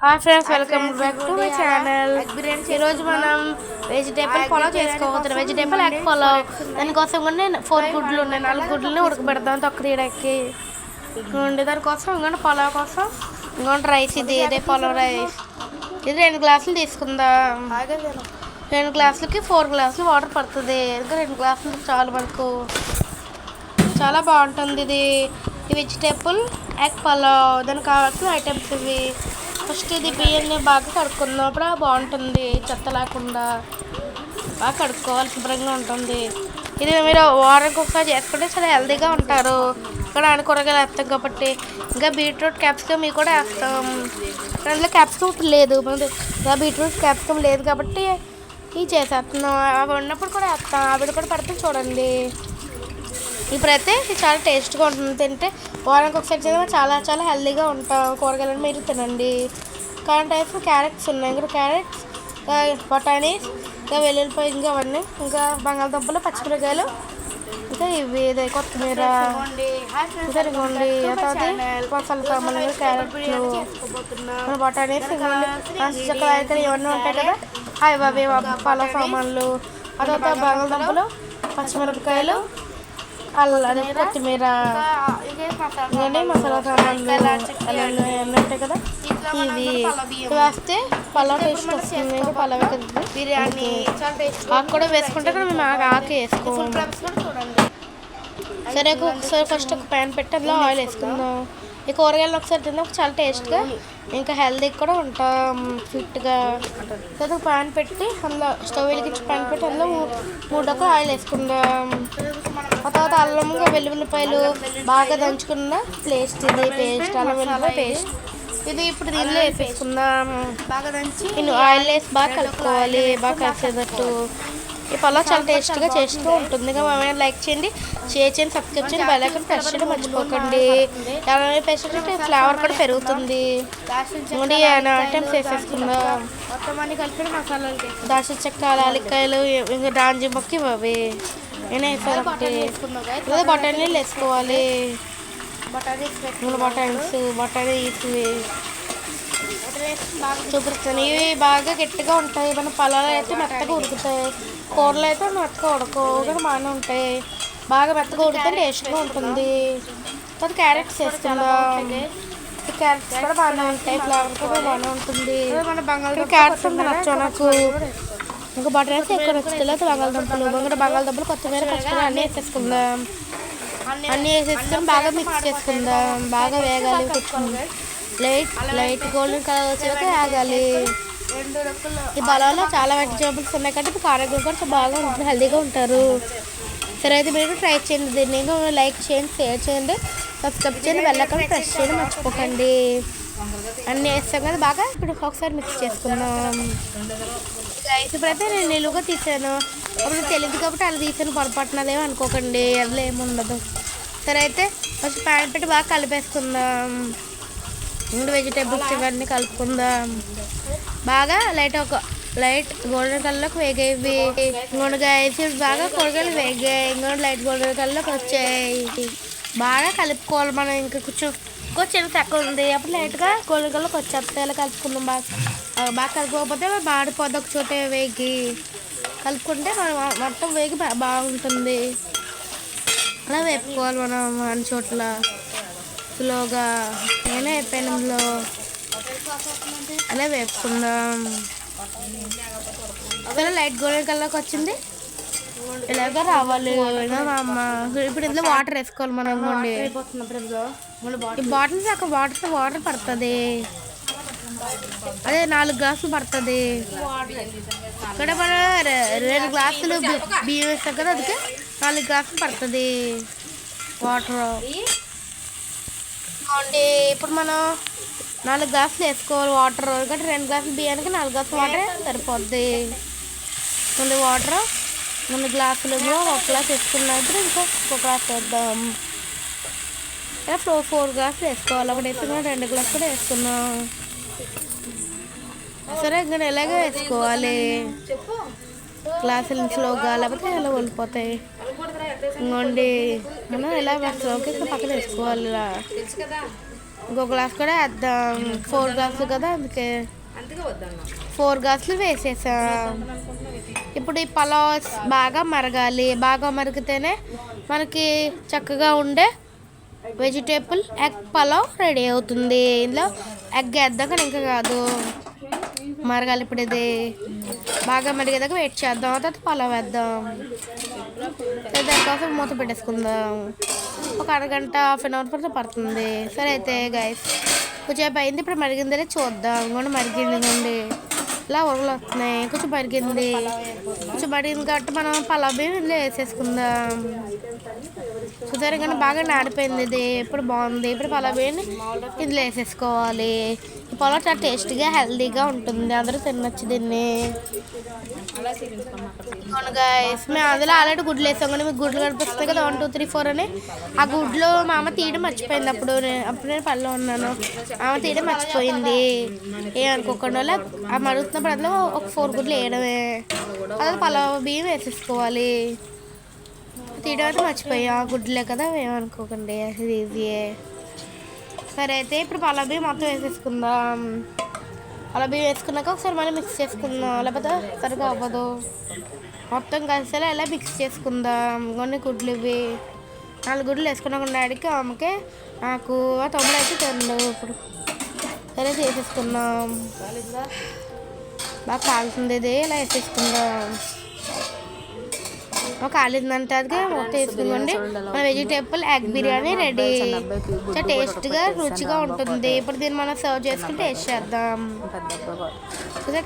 Hi friends, welcome back to my channel. ఈరోజు మనం vegetable pulao చేసుకోబోతున్నాం. Vegetable egg pulao. దానికోసం కూడా 4 గుడ్లు ఉన్నాయి. 4 గుడ్లని ఉడకబెడతాం తొక్క తీయడానికి. దానికోసం ఇంకోటి పలావ్ కోసం ఇంకోటి రైస్. ఇదే పలావ్ రైస్. ఇది 2 గ్లాసులు తీసుకుందాం. 2 గ్లాసులకి 4 గ్లాసులు వాటర్ పడుతుంది. ఇంకా 2 గ్లాసులు చాలు మనకు. చాలా బాగుంటుంది ఇది. ఈ వెజిటేబుల్ ఎగ్ పలావ్. దానికి కావాల్సిన ఐటమ్స్ ఇవి. ఫస్ట్ ఇది బియ్యాన్ని బాగా కడుక్కుందాం. అప్పుడు బాగుంటుంది, చెత్త లేకుండా బాగా కడుక్కోవాలి, శుభ్రంగా ఉంటుంది. ఇది మీరు వారానికి ఒకసారి చేసుకుంటే చాలా హెల్తీగా ఉంటారు. ఇక్కడ అన్ని కూరగాయలు వేస్తాం కాబట్టి. ఇంకా బీట్రూట్ క్యాప్సికమ్ ఇవి కూడా వేస్తాం. అందులో క్యాప్సికమ్ ఇప్పుడు లేదు, ఇంకా బీట్రూట్ క్యాప్సికమ్ లేదు కాబట్టి ఇవి చేసేస్తున్నాం. అవి ఉన్నప్పుడు కూడా వేస్తాం. అవి కూడా పడితే చూడండి. ఇప్పుడైతే ఇది చాలా టేస్ట్గా ఉంటుంది. తింటే వారానికి ఒకసారి చేస్తే చాలా చాలా హెల్తీగా ఉంటాం. కూరగాయలను మీరు తినండి. కరెంట్ టైప్స్ క్యారెట్స్ ఉన్నాయి. ఇంకా క్యారెట్స్, బఠానీస్, ఇంకా వెల్లుల్లిపాయ, ఇంకా అవన్నీ, ఇంకా బంగాళదుంపలు, పచ్చిమిరకాయలు, ఇంకా ఇవి కొత్తిమీర, ఇదిగోండి. మసాలా సామాన్లు, క్యారెట్లు, బఠానీస్, చక్కెర ఇవన్నీ ఉంటాయి కదా, అవి పలావ్ సామాన్లు. అదొక బంగాళదుంపలు, పచ్చిమిరపకాయలు, అల్లం, కొత్తిమీర, ఇవన్నీ మసాలా సామాన్లు అన్నీ ఉంటాయి కదా. ఇవి వేస్తే పలావ్ టేస్ట్ వస్తుంది. పలావ్ బిర్యానీ ఆకు కూడా వేసుకుంటే కూడా మేము ఆకు వేసుకోవాలి. సరే, ఒకసారి ఫస్ట్ ఒక ప్యాన్ పెట్టి అందులో ఆయిల్ వేసుకుందాం. ఈ కూరగాయలు ఒకసారి తిందాం. చాలా టేస్ట్గా ఇంకా హెల్తీగా కూడా ఉంటాం, ఫిట్గా. తర్వాత ప్యాన్ పెట్టి అందులో స్టవ్ వెలిగించి ప్యాన్ పెట్టి అందులో 3 డొక్కలు ఆయిల్ వేసుకుందాం. ఆ తర్వాత అల్లం, వెల్లుల్లిపాయలు బాగా దంచుకున్న పేస్ట్. ఇది పేస్ట్, అల్లం వెల్లుల్లిపాయ పేస్ట్. ఇది ఇప్పుడు దీనిలో వేసేసుకుందాం. బాగా దంచి ఆయిల్ వేసి బాగా కలుపుకోవాలి, బాగా కలిసేటట్టు. ఈ పలావ్ చాలా టేస్ట్గా చేస్తూ ఉంటుంది. ఇంకా ఏమైనా లైక్ చేయండి, షేర్ చేయండి, సబ్స్క్రైబ్ చేయండి, బెల్ ఐకాన్ ప్రెస్ చేయడం మర్చిపోకండి. ఎవరైనా ప్రెస్ చేస్తే ఫ్లేవర్ కూడా పెరుగుతుంది. ఐటమ్స్ వేసేసుకుందాం. దాల్చిన చెక్క, యాలక్కాయలు, ఇంకా దాంజి మొక్క, ఇవి నేను వేసుకోవాలి. బఠానీలు వేసుకోవాలి. బఠానీస్ చూపిస్తాను. ఇవి బాగా గట్టిగా ఉంటాయి. మన పొలాలు అయితే మెత్తగా ఉడుకుతాయి. కూరలు అయితే మెత్తగా ఉడకవు, కానీ బాగానే ఉంటాయి. బాగా మెత్తగా ఉడితే టేస్ట్గా ఉంటుంది. తర్వాత క్యారెట్స్ వేసుకుందాం. క్యారెట్స్ కూడా బాగానే ఉంటాయి, ఫ్లేవర్ కూడా బాగానే ఉంటుంది. క్యారెట్స్ అంటే నచ్చవు నాకు. ఇంకా బఠానీస్ ఎక్కువ నచ్చుతుంది. బంగాళదుంపలు, కొత్తిమీర, పచ్చిమిరపకాయలు అన్నీ వేసేసుకుందాం. అన్నీ వేసేసుకొని బాగా మిక్స్ చేసుకుందాం. బాగా వేగాలి. లైట్ గోల్డెన్ కలర్ వచ్చేదాకా వేగాలి. ఈ పొలంలో చాలా వెజిటేబుల్స్ ఉన్నాయి కాబట్టి మీకు ఆరోగ్యం కూడా బాగా ఉంటుంది, హెల్తీగా ఉంటారు. సరే, అయితే మీరు ట్రై చేయండి. దీన్ని లైక్ చేయండి, షేర్ చేయండి, సబ్స్క్రైబ్ చేయండి, బెల్ ఐకాన్ ప్రెస్ చేయండి మర్చిపోకండి. అన్నీ వేస్తాం కదా, బాగా ఇప్పుడు ఒకసారి మిక్స్ చేసుకుందాం. ఇప్పుడైతే నేను నిలువుగా తీసాను. అప్పుడు తెలియదు కాబట్టి అలా తీసాను. పొరపాటునదేమో అనుకోకండి, అందులో ఏముండదు. సరే, అయితే ఫస్ట్ ప్యాన్ పెట్టి బాగా కలిపేసుకుందాం. ఇంకా వెజిటేబుల్స్ ఇవన్నీ కలుపుకుందాం. బాగా లైట్ గోల్డెన్ కలర్లోకి వేగేవి. ఇంకొండగాయ బాగా కూరగాయలు వేగాయి. ఇంకొండ లైట్ గోల్డెన్ కలర్లోకి వచ్చాయి. బాగా కలుపుకోవాలి మనం. ఇంకా చిన్న తక్కువ ఉంది, అప్పుడు లైట్గా గోల్డెన్ కలర్లోకి వచ్చేస్తాయి. ఇలా కలుపుకుందాం. బాగా కలుపుకోకపోతే మాడిపోద్ది. ఒక చోట వేగి కలుపుకుంటే మనం మొత్తం వేగి బాగుంటుంది. అలా వేపుకోవాలి మనం అన్ని చోట్ల స్లోగా. నేనే అయిపోయాను ఇందులో. అలా వేపుకుందాం. అలా లైట్ గోల్డెన్ కలర్కి వచ్చింది. ఇలాగా రావాలి. ఇప్పుడు ఇందులో వాటర్ వేసుకోవాలి మనం. ఈ బాటిల్స్ అక్కడ వాటర్ పడుతుంది. అదే 4 గ్లాసులు పడుతుంది. ఇక్కడ మనం 2 గ్లాసులు బియ్యం వేస్తాం కదా, అందుకే 4 గ్లాసులు పడుతుంది వాటర్. ఇప్పుడు మనం 4 గ్లాసులు వేసుకోవాలి వాటర్. ఎందుకంటే 2 గ్లాసులు బియ్యానికి 4 గ్లాసులు వాటర్ సరిపోద్ది. ముందు వాటర్ 3 గ్లాసులు 1 గ్లాస్ వేసుకున్నప్పుడు ఇంకో గ్లాస్ వేద్దాం. ఇలా 4 గ్లాసులు వేసుకోవాలి. ఒకటి వేసుకున్నాం, 2 గ్లాసులు కూడా వేసుకున్నాం. సరే, ఇంకా ఎలాగో వేసుకోవాలి. గ్లాసులు స్లోగా, లేకపోతే ఇలా వెళ్ళిపోతాయి. ఇంకోండి మనం ఇలా స్లోకి పక్కన వేసుకోవాలి. ఇలా ఇంకో గ్లాస్ కూడా వేద్దాం. 4 గ్లాసులు కదా, అందుకే 4 గ్లాసులు వేసేసాం. ఇప్పుడు ఈ పలావ్ బాగా మరగాలి. బాగా మరిగితేనే మనకి చక్కగా ఉండే వెజిటేబుల్ ఎగ్ పలావ్ రెడీ అవుతుంది. ఇందులో ఎగ్ వేద్దాం కానీ ఇంకా కాదు, మరగాలి. ఇప్పుడు ఇది బాగా మరిగేదాకా వెయిట్ చేద్దాం. తర్వాత పలావ్ వేద్దాం. దానికోసం మూత పెట్టేసుకుందాం. ఒక అరగంట 1/2 అవర్ పడితే పడుతుంది. సరే అయితే గైస్ కొంచెం అయింది. ఇప్పుడు మరిగిందే చూద్దాం. ఇంకొంచెం మరిగింది, ఇలా ఉరగలు వస్తున్నాయి. కొంచెం మరిగింది కాబట్టి మనం పలావ్ బియ్యం ఇందులో వేసేసుకుందాం. కుదర కానీ బాగా నాడిపోయింది ఇది. ఇప్పుడు బాగుంది. ఇప్పుడు పలావ్ బియ్యాన్ని ఇందులో వేసేసుకోవాలి. ఈ పలావ్ చాలా టేస్టీగా హెల్తీగా ఉంటుంది. అందరూ తినొచ్చు దీన్ని. అవును గైస్, మేము అందులో ఆల్రెడీ గుడ్లు వేసాం కానీ మీకు గుడ్లు కనిపిస్తుంది కదా 1 2 3 4 అని. ఆ గుడ్లు మా అమ్మ తీయడం మర్చిపోయింది. అప్పుడు నేను పనిలో ఉన్నాను. ఆమె తీయడం మర్చిపోయింది. ఏమనుకోకుండా వల్ల ఆ మరుగుతున్నప్పుడు అందులో ఒక 4 గుడ్లు వేయడమే. అదే పలావ్ బియ్యం వేసేసుకోవాలి. తీయడం అయితే మర్చిపోయి ఆ గుడ్లే కదా, ఏమనుకోకండి, ఇది ఈజీయే. సరే అయితే ఇప్పుడు పలావ్ బియ్యం మొత్తం వేసేసుకుందాం. పలావ్ బియ్యం వేసుకున్నాక ఒకసారి మళ్ళీ మిక్స్ చేసుకుందాం, లేకపోతే సరిగా అవ్వదు. మొత్తం కలిసేలా ఇలా మిక్స్ చేసుకుందాం. కొన్ని గుడ్లు ఇవి 4 గుడ్లు వేసుకున్నాక డాడీకి, అమ్మకి, నాకు, ఆ తమ్ముడు అయితే తిండు. ఇప్పుడు సరే వేసేసుకుందాం. బాగా కాలుతుంది ఇది. ఇలా వేసేసుకుందాం. కాలిందంటే అది మొత్తం వేసుకోండి. మన వెజిటేబుల్ ఎగ్ బిర్యానీ రెడీ. చాలా టేస్ట్గా రుచిగా ఉంటుంది. ఇప్పుడు దీన్ని మనం సర్వ్ చేసుకుని టేస్ట్ చేద్దాం.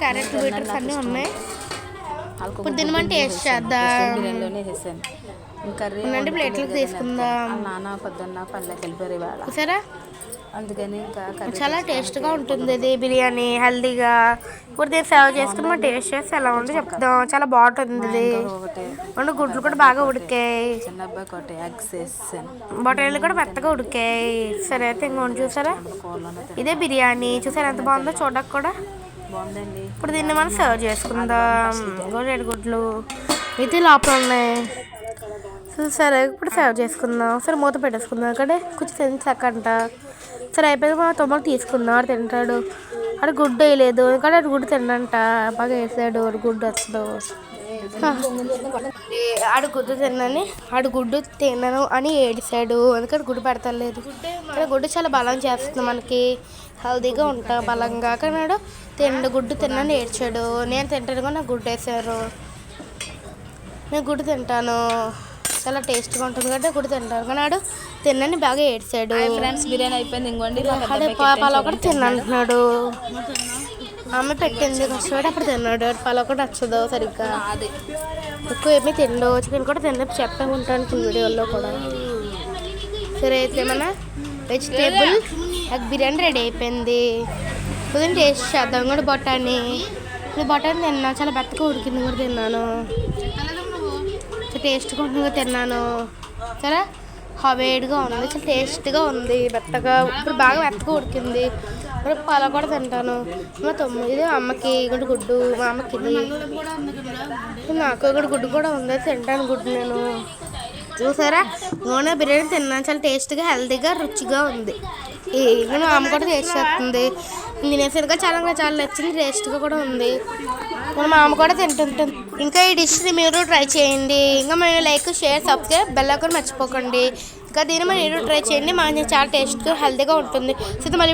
క్యారెట్ బీటర్స్ అన్నీ ఉన్నాయి. ఇప్పుడు దీన్ని మనం టేస్ట్ చేద్దాం. ఉండండి ప్లేట్లకు తీసుకుందాం. సరే అందుకని చాలా టేస్ట్గా ఉంటుంది ఇది బిర్యానీ, హెల్తీగా. ఇప్పుడు దీన్ని సర్వ్ చేసుకుని మనం టేస్ట్ చేసి ఎలా ఉందో చెప్తాం. చాలా బాగుంటుంది ఇది. రెండు గుడ్లు కూడా బాగా ఉడికాయి. బొటానీలు కూడా మెత్తగా ఉడికాయి. సరే అయితే ఇంకోటి చూసారా, ఇదే బిర్యానీ. చూసారా ఎంత బాగుందో, చూడడానికి కూడా బాగుందండి. ఇప్పుడు దీన్ని మనం సర్వ్ చేసుకుందాం. 2 గుడ్లు ఇది లోపల ఉన్నాయి. సరే ఇప్పుడు సర్వ్ చేసుకుందాం. సరే మూత పెట్టేసుకుందాం. అక్కడే కొంచెం తినసాకంట. సరే అయిపోయింది. మా తమ్ముడు తీసుకుందాం, ఆడు తింటాడు. ఆడు గుడ్డు వేయలేదు, ఎందుకంటే ఆడు గుడ్డు తిన్నంట. బాగా వేసాడు, ఆడు గుడ్డు వస్తుంది. ఆడు గుడ్డు తిన్నాను, ఆడు గుడ్డు తిన్నాను అని ఏడిసాడు. ఎందుకంటే గుడ్డు పెడతలేదు. గుడ్డు చాలా బలం చేస్తుంది, మనకి హెల్తీగా ఉంటాం బలంగా. కానీ ఆడు గుడ్డు తిన్నాను ఏడ్చాడు. నేను తింటాను కూడా నాకు గుడ్డు వేసారు. నేను గుడ్డు తింటాను, చాలా టేస్ట్గా ఉంటుంది కాబట్టి గుడ్డు తింటాను. కానీ ఆడు తిన్నాను బాగా ఏడ్చాడు. ఫ్రెండ్స్ బిర్యానీ అయిపోయింది. ఇంకోండి పలావ్ కూడా తిన్నంటున్నాడు. అమ్మ పెట్టింది కష్టపడి అప్పుడు తిన్నాడు. పలావ్ కూడా వచ్చదు సరిగ్గా, ఎక్కువ ఏమీ తిండు. చికెన్ కూడా తిండి చెప్పే ఉంటాను వీడియోలో కూడా. సరే అయితే మన వెజిటేబుల్ ఎగ్ బిర్యానీ రెడీ అయిపోయింది. ఉదయం టేస్ట్ చేద్దాం కూడా. బొటానీ తిన్నాను, చాలా మెత్తగా ఉడికింది కూడా తిన్నాను. టేస్ట్గా ఉంటుంది తిన్నాను. సరే వేడిగా ఉంది, చాలా టేస్ట్గా ఉంది. మెత్తగా ఇప్పుడు బాగా మెత్తగా ఉడికింది. ఇప్పుడు పలావ్ కూడా తింటాను. మా తమ్ముడు అమ్మకి ఇక్కడ గుడ్డు, మా అమ్మకి ఇది, నాకు ఇక్కడ గుడ్డు కూడా ఉంది, తింటాను గుడ్డు నేను. చూసారా నూనె బిర్యానీ తిన్నాను, చాలా టేస్ట్గా హెల్తీగా రుచిగా ఉంది. మా అమ్మ కూడా టేస్ట్ చేస్తుంది. తినేసరిగా చాలా నచ్చింది, టేస్ట్గా కూడా ఉంది. మా అమ్మ కూడా తింటుంటుంది. ఇంకా ఈ డిష్ని మీరు ట్రై చేయండి. ఇంకా మీరు like, share, subscribe, bell icon మర్చిపోకండి. ఇంకా దీన్ని మీరు ట్రై చేయండి. మనకి చాలా టేస్ట్గా హెల్తీగా ఉంటుంది. సో మళ్ళీ